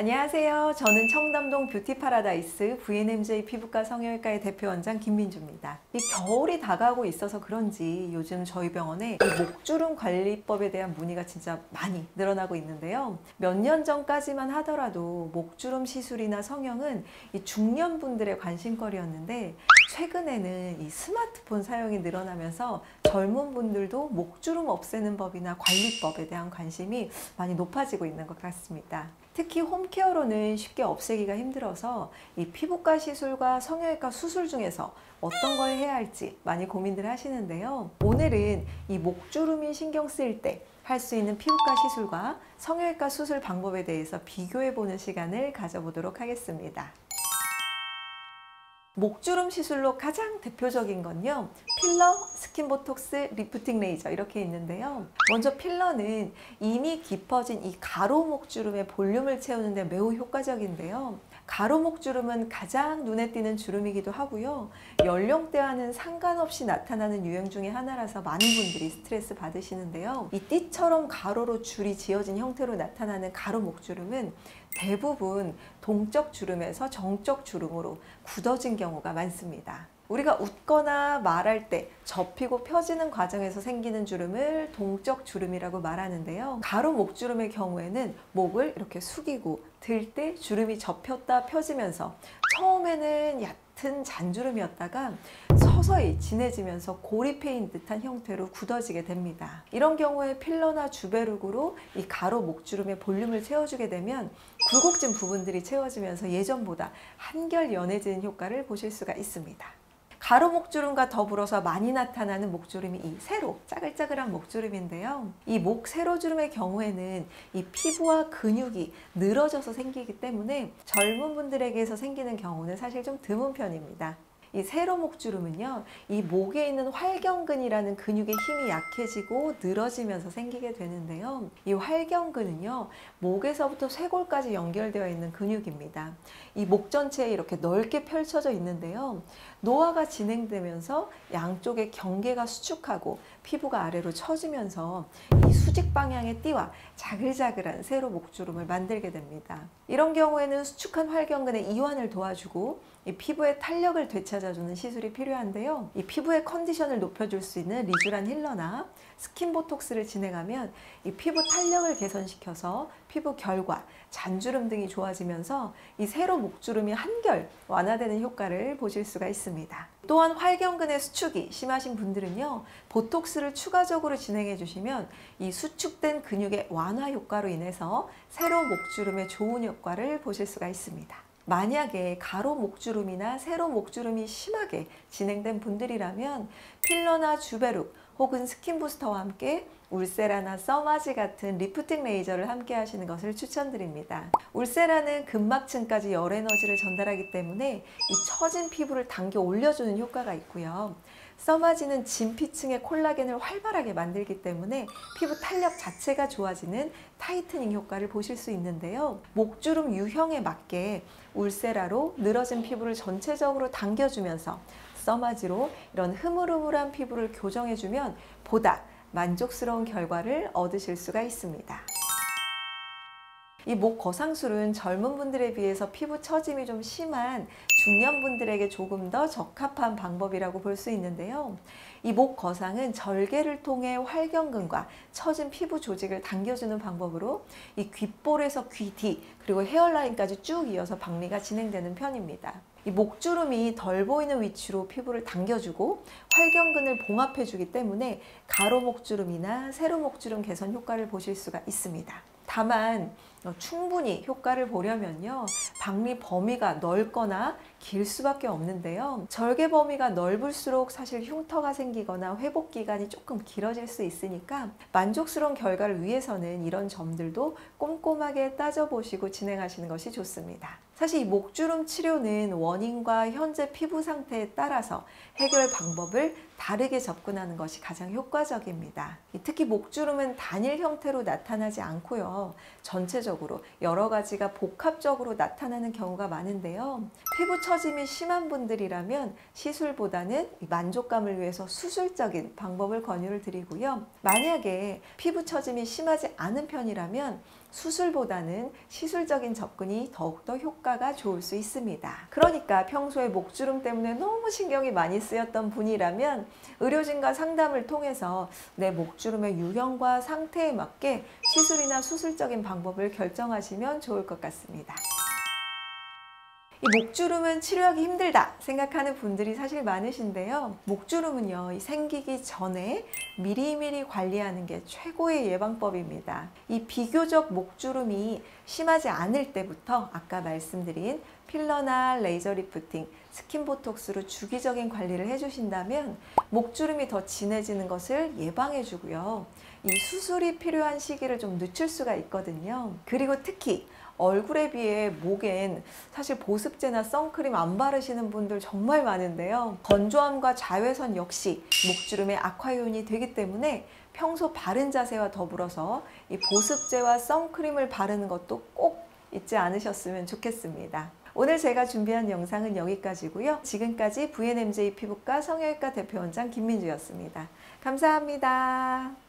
안녕하세요. 저는 청담동 뷰티파라다이스 VNMJ 피부과 성형외과의 대표원장 김민주입니다. 이 겨울이 다가오고 있어서 그런지 요즘 저희 병원에 이 목주름 관리법에 대한 문의가 진짜 많이 늘어나고 있는데요. 몇 년 전까지만 하더라도 목주름 시술이나 성형은 이 중년분들의 관심거리였는데 최근에는 이 스마트폰 사용이 늘어나면서 젊은 분들도 목주름 없애는 법이나 관리법에 대한 관심이 많이 높아지고 있는 것 같습니다. 특히 홈케어로는 쉽게 없애기가 힘들어서 이 피부과 시술과 성형외과 수술 중에서 어떤 걸 해야 할지 많이 고민들 하시는데요. 오늘은 이 목주름이 신경 쓰일 때 할 수 있는 피부과 시술과 성형외과 수술 방법에 대해서 비교해보는 시간을 가져보도록 하겠습니다. 목주름 시술로 가장 대표적인 건요, 필러, 스킨보톡스, 리프팅 레이저 이렇게 있는데요. 먼저 필러는 이미 깊어진 이 가로 목주름의 볼륨을 채우는 데 매우 효과적인데요. 가로 목주름은 가장 눈에 띄는 주름이기도 하고요. 연령대와는 상관없이 나타나는 유형 중에 하나라서 많은 분들이 스트레스 받으시는데요. 이 띠처럼 가로로 줄이 지어진 형태로 나타나는 가로 목주름은 대부분 동적 주름에서 정적 주름으로 굳어진 경우가 많습니다. 우리가 웃거나 말할 때 접히고 펴지는 과정에서 생기는 주름을 동적 주름이라고 말하는데요. 가로 목주름의 경우에는 목을 이렇게 숙이고 들 때 주름이 접혔다 펴지면서 처음에는 얕은 잔주름이었다가 서서히 진해지면서 고리패인 듯한 형태로 굳어지게 됩니다. 이런 경우에 필러나 주베룩으로 이 가로 목주름의 볼륨을 채워주게 되면 굴곡진 부분들이 채워지면서 예전보다 한결 연해지는 효과를 보실 수가 있습니다. 가로 목주름과 더불어서 많이 나타나는 목주름이 이 세로, 짜글짜글한 목주름인데요. 이 목 세로주름의 경우에는 이 피부와 근육이 늘어져서 생기기 때문에 젊은 분들에게서 생기는 경우는 사실 좀 드문 편입니다. 이 세로 목주름은요, 이 목에 있는 활경근이라는 근육의 힘이 약해지고 늘어지면서 생기게 되는데요. 이 활경근은요, 목에서부터 쇄골까지 연결되어 있는 근육입니다. 이 목 전체에 이렇게 넓게 펼쳐져 있는데요. 노화가 진행되면서 양쪽의 경계가 수축하고 피부가 아래로 처지면서 이 수직 방향의 띠와 자글자글한 세로 목주름을 만들게 됩니다. 이런 경우에는 수축한 활경근의 이완을 도와주고 이 피부의 탄력을 되찾아주는 시술이 필요한데요. 이 피부의 컨디션을 높여줄 수 있는 리쥬란 힐러나 스킨보톡스를 진행하면 이 피부 탄력을 개선시켜서 피부 결과, 잔주름 등이 좋아지면서 이 세로 목주름이 한결 완화되는 효과를 보실 수가 있습니다. 또한 활경근의 수축이 심하신 분들은요, 보톡스를 추가적으로 진행해 주시면 이 수축된 근육의 완화 효과로 인해서 세로 목주름의 좋은 효과를 보실 수가 있습니다. 만약에 가로 목주름이나 세로 목주름이 심하게 진행된 분들이라면 필러나 주베룩 혹은 스킨부스터와 함께 울세라나 써마지 같은 리프팅 레이저를 함께 하시는 것을 추천드립니다. 울세라는 근막층까지 열 에너지를 전달하기 때문에 이 처진 피부를 당겨 올려주는 효과가 있고요. 써마지는 진피층의 콜라겐을 활발하게 만들기 때문에 피부 탄력 자체가 좋아지는 타이트닝 효과를 보실 수 있는데요. 목주름 유형에 맞게 울세라로 늘어진 피부를 전체적으로 당겨주면서 써마지로 이런 흐물흐물한 피부를 교정해주면 보다 만족스러운 결과를 얻으실 수가 있습니다. 이 목 거상술은 젊은 분들에 비해서 피부 처짐이 좀 심한 중년분들에게 조금 더 적합한 방법이라고 볼 수 있는데요. 이 목 거상은 절개를 통해 활경근과 처진 피부 조직을 당겨주는 방법으로 이 귓볼에서 귀 뒤 그리고 헤어라인까지 쭉 이어서 박리가 진행되는 편입니다. 이 목주름이 덜 보이는 위치로 피부를 당겨주고 활경근을 봉합해주기 때문에 가로 목주름이나 세로 목주름 개선 효과를 보실 수가 있습니다. 다만 충분히 효과를 보려면요, 박리 범위가 넓거나 길 수밖에 없는데요. 절개 범위가 넓을수록 사실 흉터가 생기거나 회복 기간이 조금 길어질 수 있으니까 만족스러운 결과를 위해서는 이런 점들도 꼼꼼하게 따져보시고 진행하시는 것이 좋습니다. 사실 이 목주름 치료는 원인과 현재 피부 상태에 따라서 해결 방법을 다르게 접근하는 것이 가장 효과적입니다. 특히 목주름은 단일 형태로 나타나지 않고요, 전체적으로 여러 가지가 복합적으로 나타나는 경우가 많은데요. 피부 처짐이 심한 분들이라면 시술보다는 만족감을 위해서 수술적인 방법을 권유를 드리고요. 만약에 피부 처짐이 심하지 않은 편이라면 수술보다는 시술적인 접근이 더욱더 효과가 좋을 수 있습니다. 그러니까 평소에 목주름 때문에 너무 신경이 많이 쓰였던 분이라면 의료진과 상담을 통해서 내 목주름의 유형과 상태에 맞게 시술이나 수술적인 방법을 결정하시면 좋을 것 같습니다. 이 목주름은 치료하기 힘들다 생각하는 분들이 사실 많으신데요. 목주름은요, 생기기 전에 미리미리 관리하는 게 최고의 예방법입니다. 이 비교적 목주름이 심하지 않을 때부터 아까 말씀드린 필러나 레이저 리프팅, 스킨보톡스로 주기적인 관리를 해주신다면 목주름이 더 진해지는 것을 예방해 주고요. 이 수술이 필요한 시기를 좀 늦출 수가 있거든요. 그리고 특히 얼굴에 비해 목엔 사실 보습제나 선크림 안 바르시는 분들 정말 많은데요. 건조함과 자외선 역시 목주름의 악화 요인이 되기 때문에 평소 바른 자세와 더불어서 이 보습제와 선크림을 바르는 것도 꼭 잊지 않으셨으면 좋겠습니다. 오늘 제가 준비한 영상은 여기까지고요. 지금까지 VNMJ 피부과 성형외과 대표원장 김민주였습니다. 감사합니다.